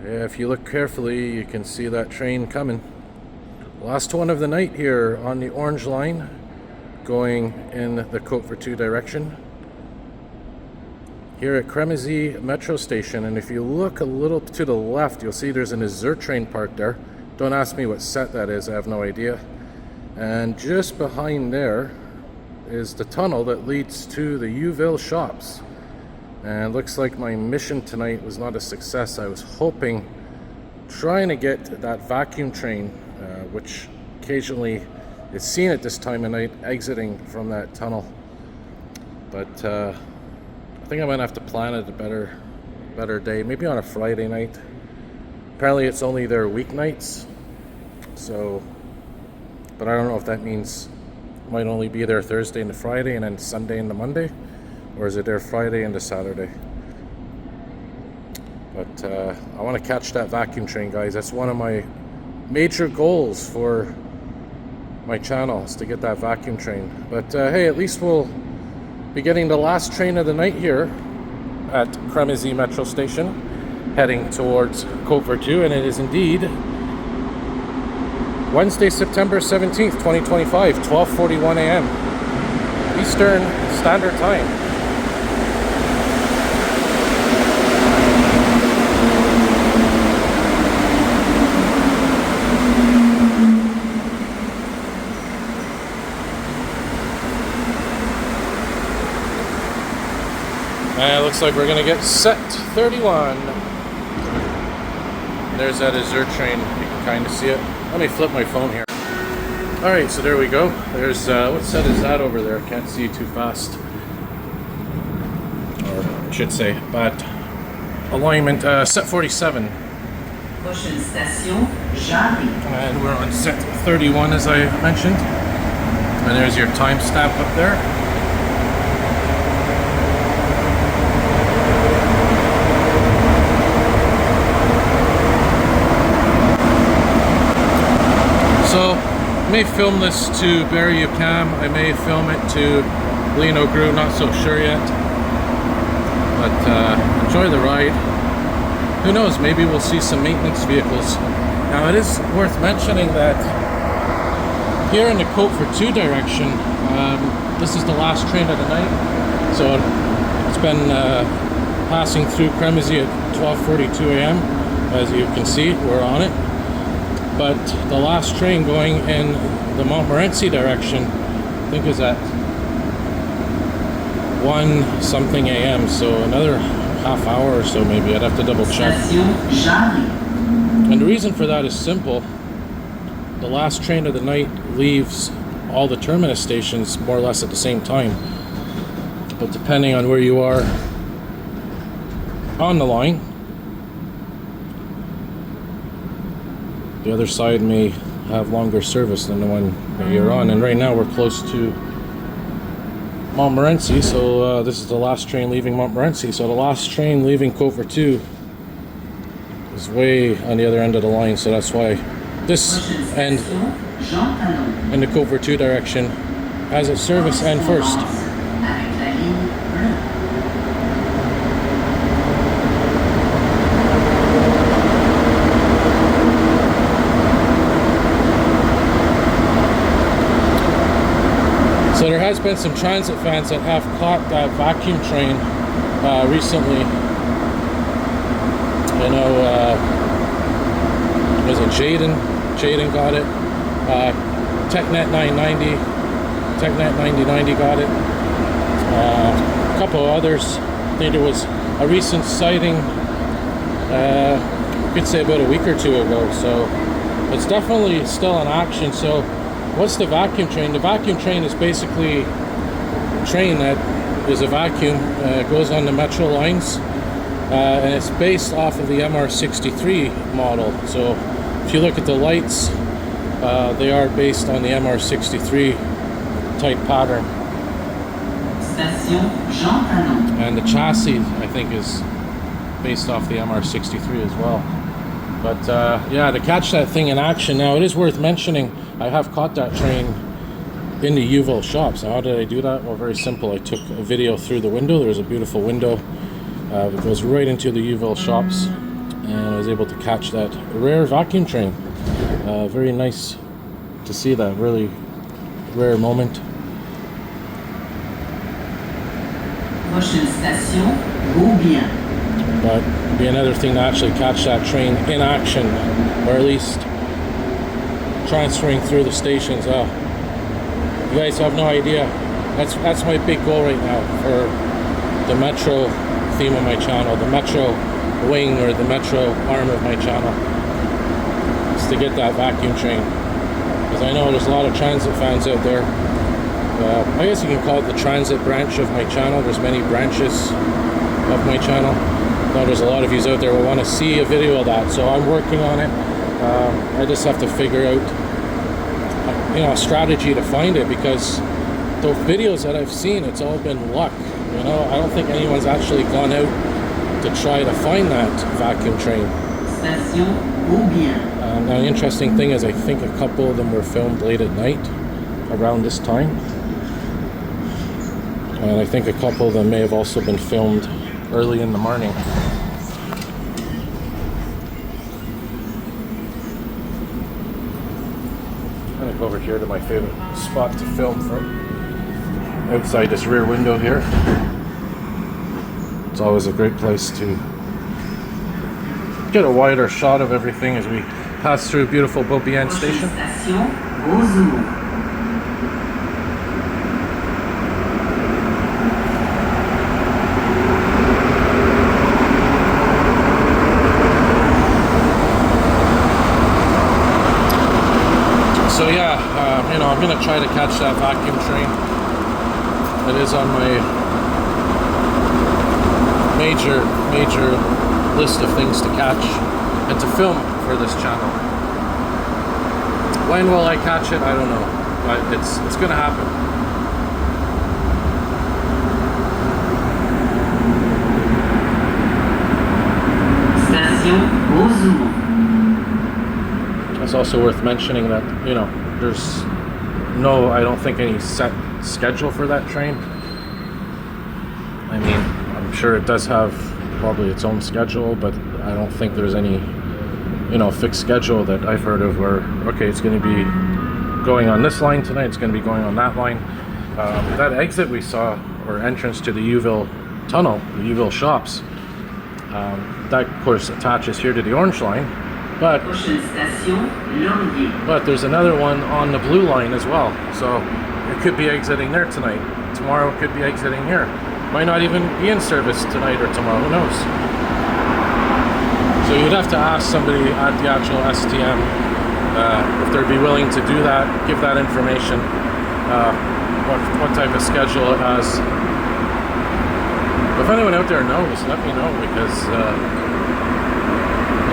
Yeah, if you look carefully, you can see that train coming. Last one of the night here on the orange line, going in the Côte-Vertu direction. Here at Crémazie Metro station, and if you look a little to the left, you'll see there's an AZUR train parked there. Don't ask me what set that is, I have no idea. And just behind there is the tunnel that leads to the Uville shops. And it looks like my mission tonight was not a success. I was hoping, trying to get that vacuum train, which occasionally is seen at this time of night, exiting from that tunnel. But I think I'm gonna have to plan it a better day, maybe on a Friday night. Apparently it's only there weeknights, so, but I don't know if that means it might only be there Thursday into Friday and then Sunday into Monday, or is it there Friday into Saturday? But I want to catch that vacuum train, guys. That's one of my major goals for my channel, is to get that vacuum train. But hey, at least we'll be getting the last train of the night here at Crémazie Metro station, heading towards Côte-Vertu, and it is indeed Wednesday, September 17th, 2025, 12:41 a.m. Eastern Standard Time. And it looks like we're gonna get set 31. There's that AZUR train, you can kind of see it. Let me flip my phone here. Alright, so there we go. There's, what set is that over there? Can't see too fast. Or I should say, bad alignment. Set 47. And we're on set 31 as I mentioned. And there's your timestamp up there. So, I may film this to Barrie-UQAM, I may film it to Lionel-Groulx, not so sure yet. But enjoy the ride. Who knows, maybe we'll see some maintenance vehicles. Now it is worth mentioning that here in the Côte-Vertu direction, this is the last train of the night. So it's been passing through Crémazie at 12:42 a.m. As you can see, we're on it. But the last train going in the Montmorency direction, I think is at 1 something a.m. So another half hour or so maybe. I'd have to double check. And the reason for that is simple. The last train of the night leaves all the terminus stations more or less at the same time. But depending on where you are on the line, the other side may have longer service than the one that you're on. And right now we're close to Montmorency, so this is the last train leaving Montmorency. So the last train leaving Côte-Vertu is way on the other end of the line, so that's why this end in the Côte-Vertu direction has its service end first. So there has been some transit fans that have caught that vacuum train recently. You know, was it Jaden? Jaden got it. TechNet 990, TechNet 9090 got it. A couple of others. I think there was a recent sighting, you could say about a week or two ago. So it's definitely still in action. So what's the vacuum train? The vacuum train is basically a train that is a vacuum, goes on the Metro lines, and it's based off of the MR63 model. So if you look at the lights, they are based on the MR63 type pattern. And the chassis, I think, is based off the MR63 as well. But yeah, to catch that thing in action now, it is worth mentioning, I have caught that train in the Uville shops. How did I do that? Well, very simple. I took a video through the window. There's a beautiful window. It goes right into the Uville shops. and I was able to catch that rare vacuum train. Very nice to see that, really rare moment. Prochaine station, Beaubien. But it'd be another thing to actually catch that train in action, or at least transferring through the stations. Oh, you guys have no idea. That's my big goal right now for the Metro theme of my channel, the Metro wing or the Metro arm of my channel, is to get that vacuum train. Because I know there's a lot of transit fans out there. I guess you can call it the transit branch of my channel. There's many branches of my channel. Now there's a lot of you out there who want to see a video of that, so I'm working on it. I just have to figure out, a strategy to find it, because the videos that I've seen, it's all been luck. I don't think anyone's actually gone out to try to find that vacuum train. Station Beaubien. Now the interesting thing is, I think a couple of them were filmed late at night, around this time. And I think a couple of them may have also been filmed early in the morning. I'm gonna go over here to my favorite spot to film from, outside this rear window here. It's always a great place to get a wider shot of everything as we pass through beautiful Beaubien station. Station AZUR. So yeah, I'm gonna try to catch that vacuum train. It is on my major list of things to catch and to film for this channel. When will I catch it? I don't know, but it's gonna happen. Station AZUR. It's also worth mentioning that, there's I don't think any set schedule for that train. I mean, I'm sure it does have probably its own schedule, but I don't think there's any, fixed schedule that I've heard of where, okay, it's going to be going on this line tonight, it's going to be going on that line. That exit we saw, or entrance to the Uville tunnel, the Uville shops, that of course attaches here to the orange line. But there's another one on the blue line as well, so it could be exiting there tonight. Tomorrow it could be exiting here. Might not even be in service tonight or tomorrow, who knows? So you'd have to ask somebody at the actual STM if they'd be willing to do that, give that information, what type of schedule it has. If anyone out there knows, let me know, because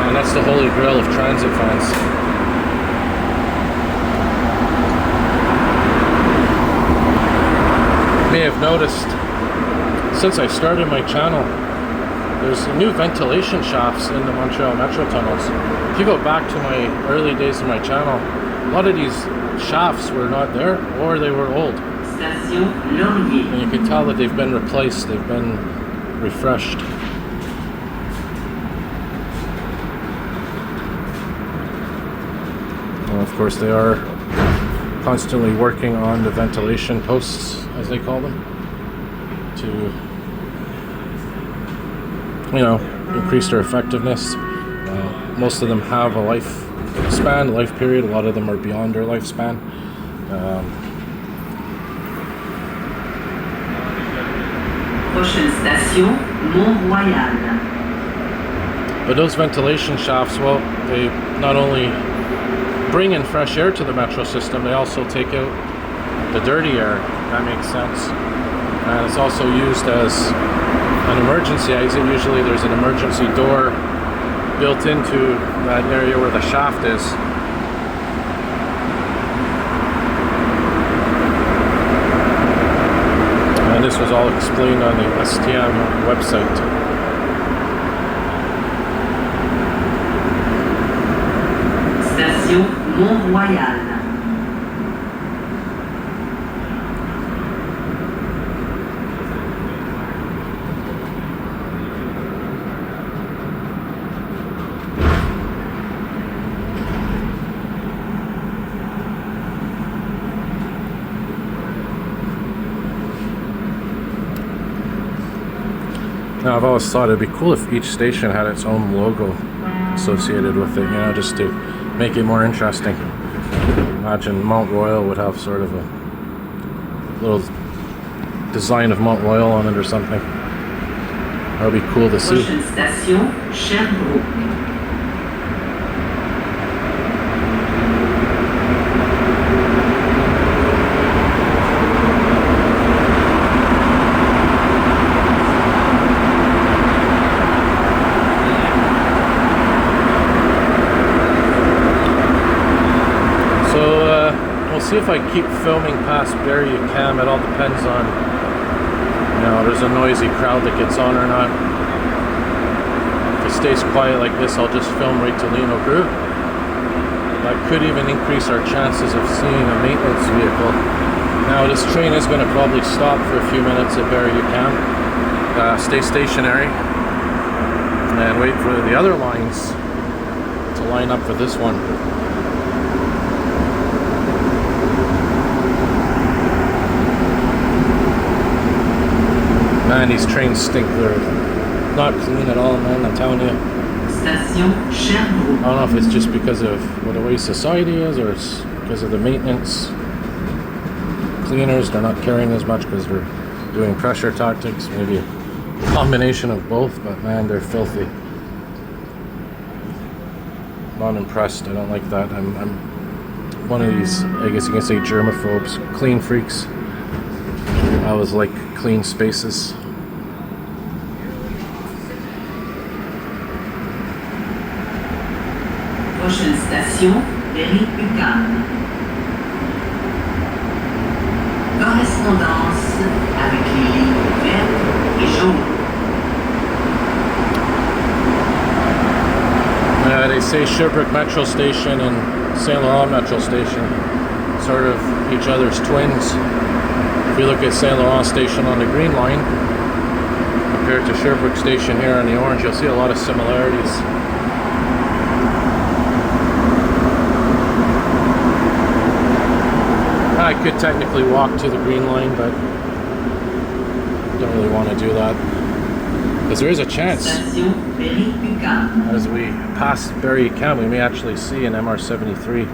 and that's the holy grail of transit fans. You may have noticed, since I started my channel, there's new ventilation shafts in the Montreal Metro tunnels. If you go back to my early days of my channel, a lot of these shafts were not there, or they were old. And you can tell that they've been replaced, they've been refreshed. Of course, they are constantly working on the ventilation posts, as they call them, to, increase their effectiveness. Most of them have a lifespan, life period. A lot of them are beyond their lifespan. Prochaine station, Mont-Royal. But those ventilation shafts, well, they not only bring in fresh air to the metro system, they also take out the dirty air. That makes sense. And it's also used as an emergency exit. Usually there's an emergency door built into that area where the shaft is. And this was all explained on the STM website. Station Mont-Royal. I've always thought it'd be cool if each station had its own logo associated with it, you know, just to make it more interesting. Imagine Mount Royal would have sort of a little design of Mount Royal on it or something. That would be cool to see. Prochaine station, Sherbrooke. See if I keep filming past Barrie UQAM. It all depends on, you know, there's a noisy crowd that gets on or not. If it stays quiet like this, I'll just film right to Lionel-Groulx. That could even increase our chances of seeing a maintenance vehicle. Now this train is going to probably stop for a few minutes at Barrie UQAM. Stay stationary and wait for the other lines to line up for this one. Man, these trains stink. They're not clean at all, man, I'm telling you. Station Sherbrooke. I don't know if it's just because of what the way society is, or it's because of the maintenance. Cleaners, they're not carrying as much because they're doing pressure tactics. Maybe a combination of both, but man, they're filthy. Not impressed. I don't like that. I'm one of these, I guess you can say, germaphobes, clean freaks. I always like clean spaces. Prochaine station, Barrie UQAM. Correspondance avec les lignes vertes et jaunes. They say Sherbrooke Metro Station and Saint Laurent Metro Station, sort of each other's twins. If you look at Saint Laurent Station on the green line compared to Sherbrooke Station here on the orange, you'll see a lot of similarities. I could technically walk to the green line, but don't really want to do that. Because there is a chance, Station Barrie UQAM. as we pass Barrie UQAM, we may actually see an MR73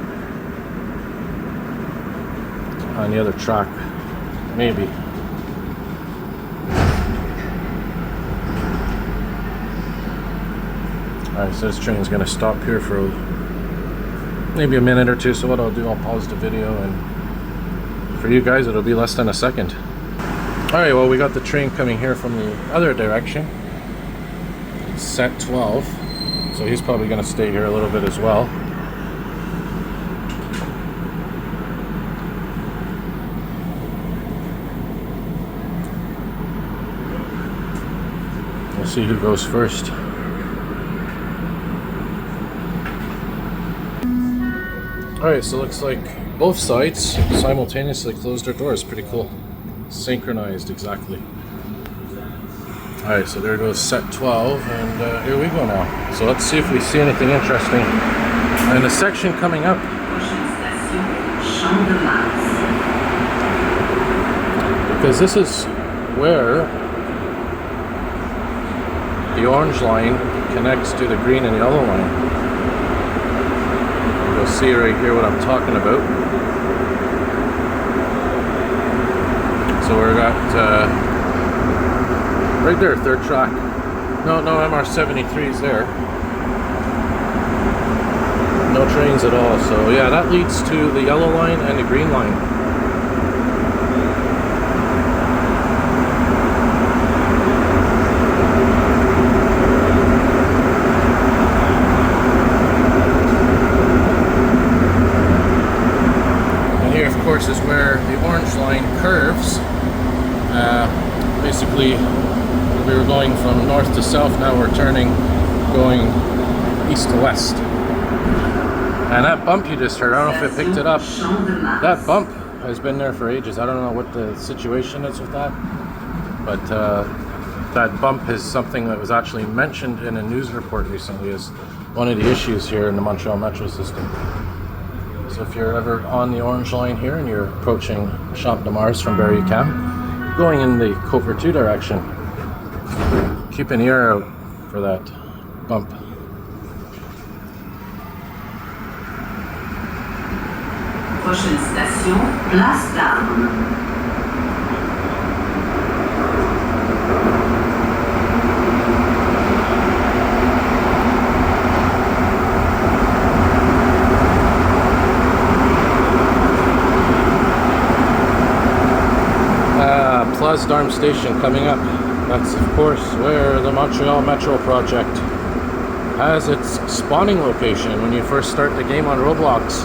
on the other track. Maybe. Alright, so this train's going to stop here for maybe a minute or two, so what I'll do, I'll pause the video, and for you guys it'll be less than a second. Alright, well, we got the train coming here from the other direction. It's set 12, so he's probably going to stay here a little bit as well. We'll see who goes first. Alright, so it looks like both sides simultaneously closed their doors. Pretty cool. Synchronized exactly. Alright, so there goes set 12, and here we go now. So let's see if we see anything interesting. And the section coming up. Prochaine station, Champ de Mars. Because this is where the orange line connects to the green and yellow line. You'll see right here what I'm talking about. So we've got right there, third track. No MR73s there. No trains at all. So yeah, that leads to the yellow line and the green line. Is where the orange line curves. Basically, we were going from north to south, now we're turning, going east to west. And that bump you just heard, I don't know if it picked it up. That bump has been there for ages. I don't know what the situation is with that, but that bump is something that was actually mentioned in a news report recently as one of the issues here in the Montreal Metro system. So if you're ever on the orange line here and you're approaching Champ de Mars from Barrie UQAM, going in the Côte-Vertu direction, keep an ear out for that bump. Prochaine station, Place d'Armes. Place d'Armes station coming up. That's of course where the Montreal Metro project has its spawning location. When you first start the game on Roblox,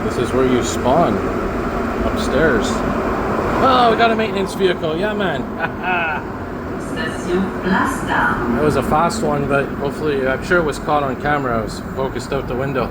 this is where you spawn, upstairs. Oh, we got a maintenance vehicle, yeah man. Station Place d'Armes. That was a fast one, but hopefully, I'm sure it was caught on camera. I was focused out the window.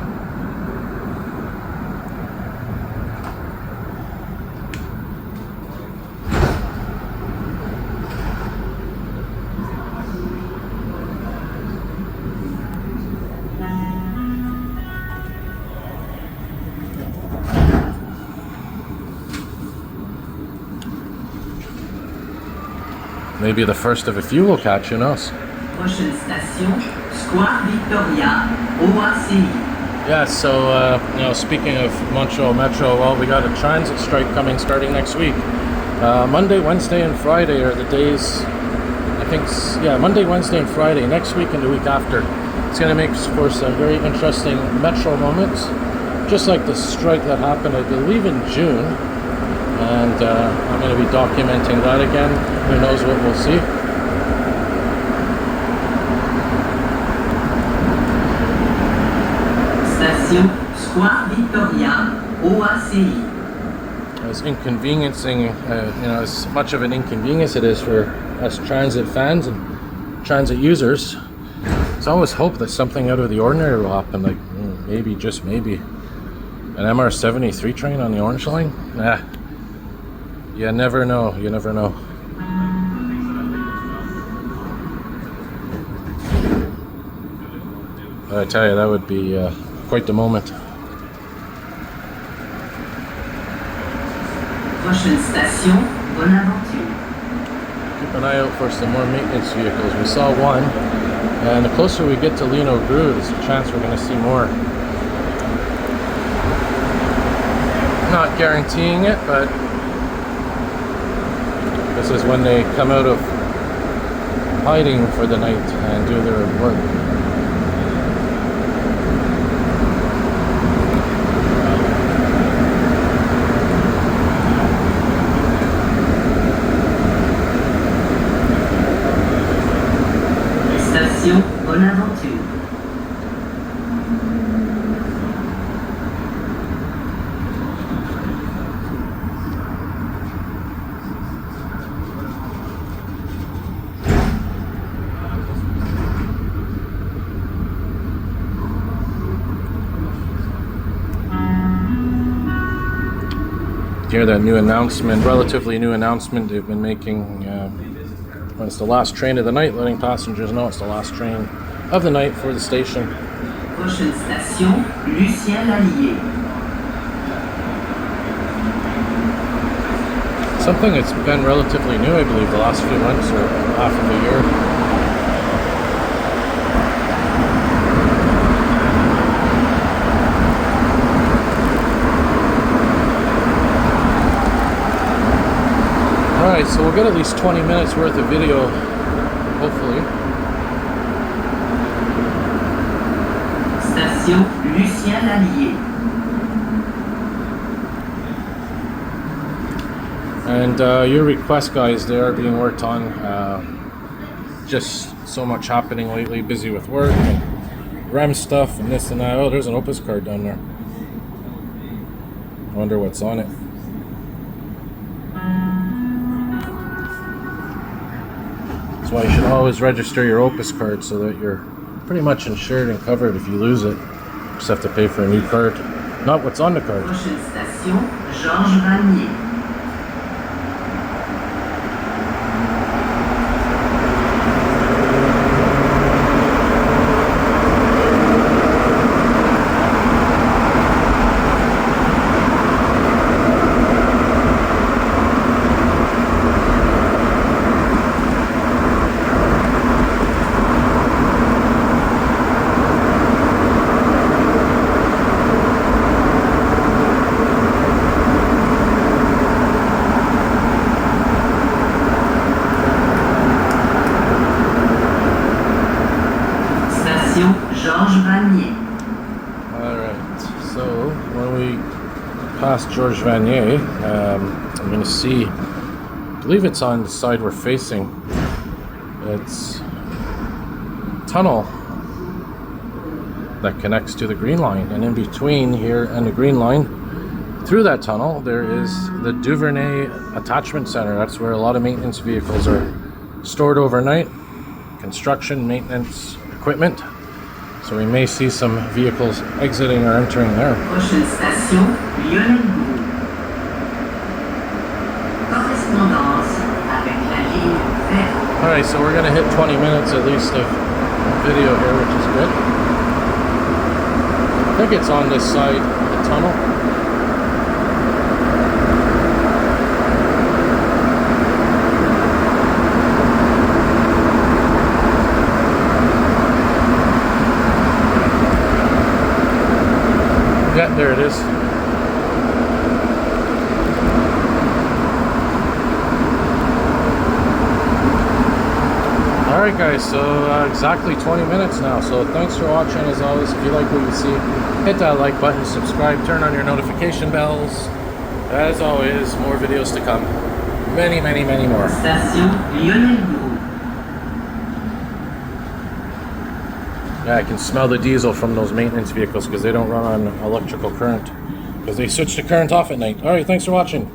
Maybe the first of a few we'll catch, who knows? Prochaine station, Square Victoria, OACI. Yeah, so, you know, speaking of Montreal Metro, well, we got a transit strike coming starting next week. Monday, Wednesday, and Friday are the days, I think, yeah, Monday, Wednesday, and Friday, next week and the week after. It's going to make for some very interesting Metro moments, just like the strike that happened, I believe, in June. And I'm going to be documenting that again. Who knows what we'll see. Station Square Victoria, OACI. As inconveniencing, you know, as much of an inconvenience it is for us transit fans and transit users, there's always hope that something out of the ordinary will happen. Like maybe, just maybe, an MR73 train on the Orange Line. Nah. You never know, you never know. But I tell you, that would be quite the moment. Prochaine station, Bonaventure. Keep an eye out for some more maintenance vehicles. We saw one, and the closer we get to Lionel-Groulx, there's a chance we're going to see more. Not guaranteeing it, but this is when they come out of hiding for the night and do their work. Station Bonaventure. Hear that new announcement, relatively new announcement they've been making when it's the last train of the night, letting passengers know it's the last train of the night for the station. Prochaine station, Lucien Lallier. Something that's been relatively new, I believe, the last few months or half of the year. Alright, so we'll get at least 20 minutes worth of video, hopefully. Station Lucien Lallier. And your requests, guys, they are being worked on. Just so much happening lately, busy with work and REM stuff and this and that. Oh, there's an Opus card down there. I wonder what's on it. That's why you should always register your Opus card so that you're pretty much insured and covered if you lose it. Just have to pay for a new card. Not what's on the card. Prochaine station, Georges Vanier. Station Georges Vanier. Alright, so when we pass Georges Vanier, I'm going to see, I believe it's on the side we're facing. It's a tunnel that connects to the Green Line, and in between here and the Green Line, through that tunnel, there is the Duvernay Attachment Center. That's where a lot of maintenance vehicles are stored overnight, construction, maintenance equipment. So we may see some vehicles exiting or entering there. Prochaine station, Lionel-Groulx. Correspondance avec la ligne verte. Alright, so we're going to hit 20 minutes at least of video here, which is good. I think it's on this side of the tunnel. Yeah, there it is. Alright guys, so exactly 20 minutes now, so thanks for watching. As always, if you like what you see, hit that like button, subscribe, turn on your notification bells. As always, more videos to come. Many, many, many more. Station Lionel-Groulx. Yeah, I can smell the diesel from those maintenance vehicles because they don't run on electrical current, because they switch the current off at night. Alright, thanks for watching.